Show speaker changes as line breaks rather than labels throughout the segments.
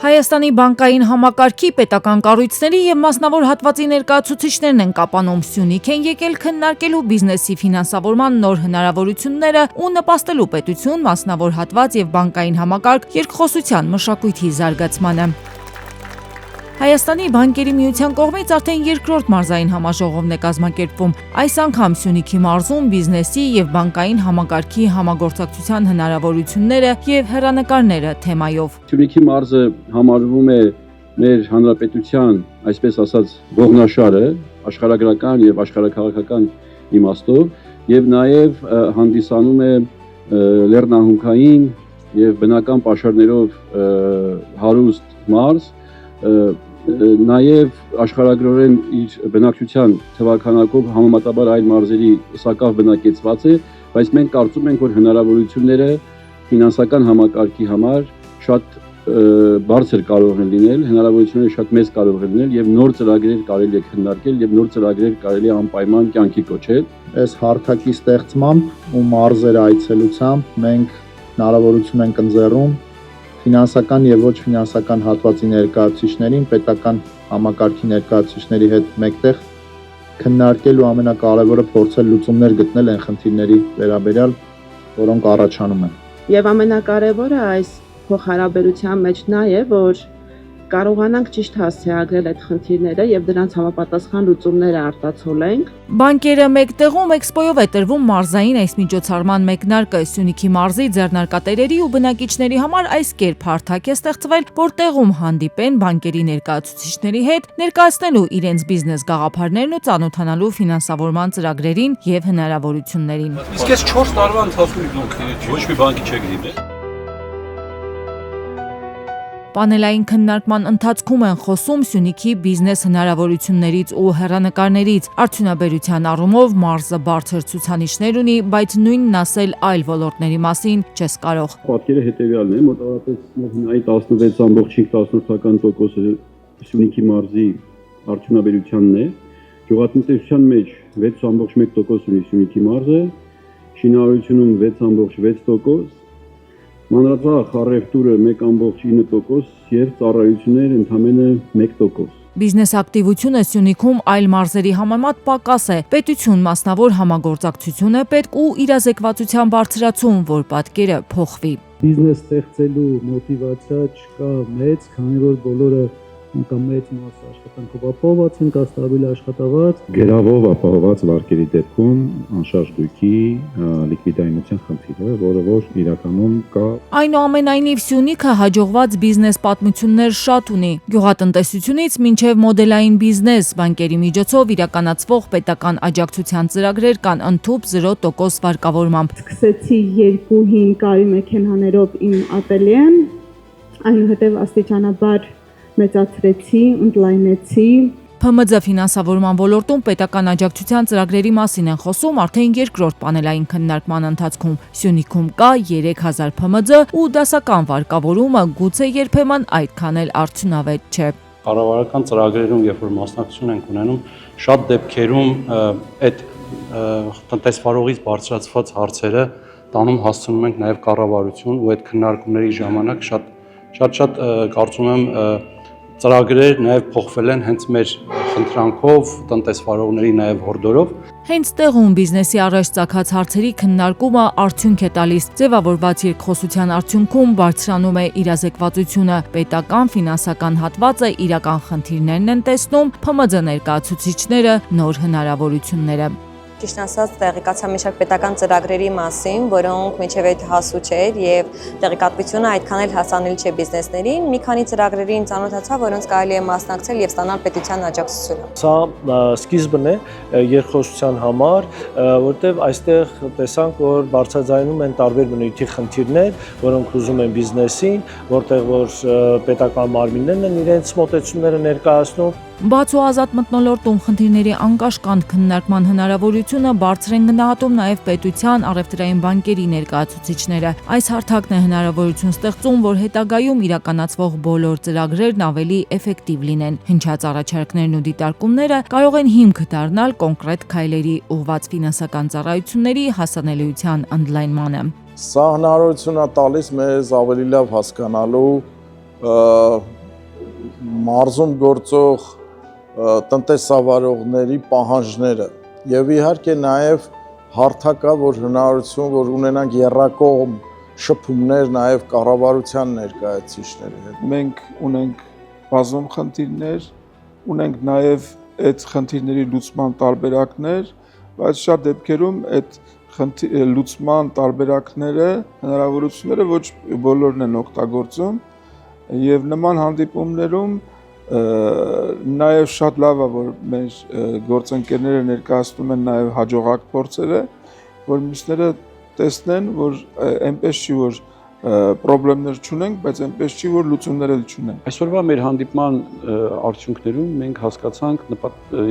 Հայաստանի բանկային համակարգի պետական կառույցների և մասնավոր հատվածի ներկայացուցիչներն են կապանում Սյունիք են եկել քննարկելու բիզնեսի ֆինանսավորման նոր հնարավորությունները ու նպաստելու պետություն, մասնավոր հատված և բանկային համակարգ երկխոսության մշակույթի զարգացմանը։ Հայաստանի բանկերի միության կողմից արդեն երկրորդ մարզային համաժողովն է կազմակերպվում։ Այս անգամ Սյունիքի մարզում բիզնեսի և բանկային համակարգի համագործակցության հնարավորությունները և հեռանկարները թեմայով։
Սյունիքի մարզը համարվում է մեր հանրապետության, այսպես ասած, ողնաշարը, աշխարհագրական և աշխարհաքաղաքական իմաստով, և նաև հանդիսանում է լեռնահունքային և բնական պաշարներով հարուստ մարզ, նաև աշխարհագրորեն իր բնակչության թվաքանակով համեմատաբար այլ մարզերի սակավ բնակեցված է, բայց մենք կարծում ենք, որ հնարավորությունները ֆինանսական համակարգի համար շատ բարձր կարող են լինել, հնարավորությունները շատ մեծ կարող են լինել և նոր ծրագրեր կարելի է քննարկել և նոր ծրագրեր կարելի է անպայման կյանքի կոչել։
Այս հարթակի ստեղծմամբ ու մարզերը այցելությամբ մենք հնարավորություն ենք ընձեռում ֆինանսական և ոչ ֆինանսական հատվածի ներկայացուցիչներին, պետական համակարգի ներկայացուցիչների հետ մեկտեղ քննարկել ու ամենակարևորը փորձել լուծումներ գտնել այն խնդիրների վերաբերյալ, որոնք առաջանում են։
Եվ ամենակարևորը այս փոխհարաբերության մեջ նա է, որ կարողանանք ճիշտ հասցեագրել այդ խնդիրները և դրանց համապատասխան լուծումները արտացոլենք։
Բանկերը մեկտեղում էքսպոյով է տրվում մարզային այս միջոցառման մեկնարկը։ Սյունիքի մարզի ձեռնարկատերերի ու բնակիչների համար այս կերպ հարթակ է ստեղծվել, որ տեղում հանդիպեն բանկերի ներկայացուցիչների հետ, ներկայացնելու իրենց բիզնես գաղափարներն ու ծանոթանալու ֆինանսավորման ծրագրերին և հնարավորություններին։
Իսկ այս 4 տարվա ընթացքում ոչ մի բանկի չեք դիմել։
Պանելային քննարկման ընթացքում են խոսում Սյունիքի բիզնես հնարավորություններից ու հեռանկարներից։ Արդյունաբերության առումով մարզը բարձր ցուցանիշներ ունի, բայց նույնն ասել այլ ոլորտների մասին չես կարող։
Պատկերը հետևյալն է, մոտավորապես հնայի 16.18% Սյունիքի մարզի արդյունաբերությանն է, գյուղատնտեսության մեջ 6.1% ունի Սյունիքի մարզը, շինարարությունում 6.6%, մանրածախ առևտուրը 1.9% և ծառայություններ ընդամենը 1%։
Բիզնես ակտիվությունը Սյունիքում այլ մարզերի համեմատ պակաս է։ Պետություն մասնավոր համագործակցություն է պետք ու իրազեկվածության բարձրացում, որ պատկերը փոխվի։
Բիզնես ստեղծելու մոտիվացիա չկա մեծ, քանի որ բոլորը կամ մեծ մասը աշխատանքով ապահոված են, կա ստաբիլ աշխատավարձ։
Գերավով ապահոված վարկերի դեպքում անշարժ գույքի լիկվիդայնության խնդիրը, որը որ իրականում կա։
Այնուամենայնիվ Սյունիքը հաջողված բիզնես պատմություններ շատ ունի։ Գյուղատնտեսությունից մինչև մոդելային բիզնես, բանկերի միջոցով իրականացվող պետական աջակցության ծրագրեր կան ընդհուպ 0% վարկավորմամբ։
Սկսեցի 2-5 կարի մեքենաներով իմ ատելյեն, այնուհետև աստիճանաբար մեծացրեցի, ընդլայնեցի։
ՓՄՁ ֆինանսավորման ոլորտում պետական աջակցության ծրագրերի մասին են խոսում արդեն երկրորդ պանելային քննարկման ընթացքում։ Սյունիքում կա 3000 ՓՄՁ ու դասական վարկավորումը գուցե երբեմն այդքան էլ արդյունավետ չէ։
Կառավարական ծրագրերում, երբ որ մասնակցություն ենք ունենում, շատ դեպքերում այդ տնտեսվարողից բարձրացված հարցերը տանում հասցնում ենք նաև կառավարություն ու այդ քննարկումների ժամանակ շատ կարծում եմ ծրագրեր նաև փոխվել են հենց մեր խնդրանքով, տնտեսվարողների նաև հորդորով։
Հենց տեղում բիզնեսի առաջ ծագած հարցերի քննարկումը արդյունք է տալիս։ Ձևավորված երկխոսության արդյունքում բարձրանում է իրազեկվածությունը, պետական ֆինանսական հատվածը իրական խնդիրներն են տեսնում, ՓՄԶ ներկայացուցիչները նոր հնարավորությունները։
Ճիշտ ասած, տեղեկացա մի շարք պետական ծրագրերի մասին, որոնք մինչև այդ հասու չէր եւ տեղեկատվությունը այդքան էլ հասանելի չէ բիզնեսներին։ Մի քանի ծրագրերին ծանոթացա, որոնց կարելի է մասնակցել եւ ստանալ պետության աջակցությունը։
Սա սկիզբն է երկխոսության համար, որտեղ այստեղ տեսանք, որ բարձրաձայնում են տարբեր բնույթի խնդիրներ, որոնք ուզում են բիզնեսին, որտեղ որ պետական մարմիններն են իրենց մոտեցումները ներկայացնում։
Բաց ու ազատ մթնոլորտում խնդիրների անկաշկանդ քննարկման հնարավորությունը բարձր են գնահատում նաև պետության առևտրային բանկերի ներկայացուցիչները։ Այս հարթակն է հնարավորություն ստեղծում, որ հետագայում իրականացվող բոլոր ծրագրերն ավելի էֆեկտիվ լինեն։ Հնչած առաջարկներն ու դիտարկումները կարող են հիմք դառնալ կոնկրետ քայլերի ուղղված ֆինանսական ծառայությունների հասանելիության ընդլայնմանը։
Սա հնարավորություն է տալիս մեզ ավելի լավ հասկանալու մարզում գործող տնտեսավարողների պահանջները եւ իհարկե նաեւ հարթակա, որ հնարավորություն, որ ունենանք եռակողմ շփումներ նաեւ կառավարության ներկայացուցիչների հետ։
Մենք ունենք բազում խնդիրներ, ունենք նաեւ այդ խնդիրների լուծման տարբերակներ, բայց շատ դեպքերում այդ լուծման տարբերակները, հնարավորությունները ոչ բոլորն են օգտագործում եւ նման հանդիպումներում նաև շատ լավ է, որ մեր գործընկերները ներկայացնում են նաև հաջողակ փորձերը, որ մյուսները տեսնեն, որ այնպես չի, որ խնդիրներ չունենք, բայց այնպես չի, որ լուծումներ էլ չունենք։
Այսօրվա մեր հանդիպման արդյունքներում մենք հասկացանք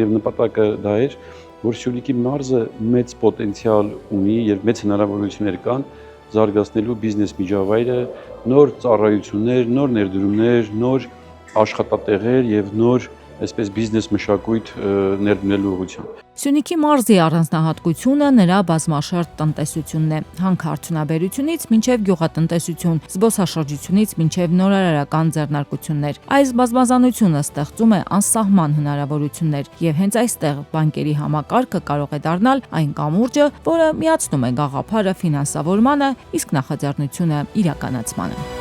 եւ նպատակը դա էր, որ Սյունիքի մարզը մեծ պոտենցիալ ունի եւ մեծ հնարավորություններ կան զարգացնելու բիզնես միջավայրը, նոր ծառայություններ, նոր ներդրումներ, նոր աշխատատեղեր եւ նոր այսպես բիզնես մշակույթ ներդնելու ուղղությամբ։
Սյունիքի մարզի առանձնահատկությունը նրա բազմաշերտ տնտեսությունն է, հանքարդյունաբերությունից մինչև գյուղատնտեսություն, զբոսաշրջությունից մինչև նորարարական ձեռնարկություններ։ Այս բազմազանությունը ստեղծում է անսահման հնարավորություններ եւ հենց այստեղ բանկերի համակարգը կարող է դառնալ այն կամուրջը, որը միացնում է գաղափարը ֆինանսավորմանը, իսկ նախաձեռնությունը իրականացմանը։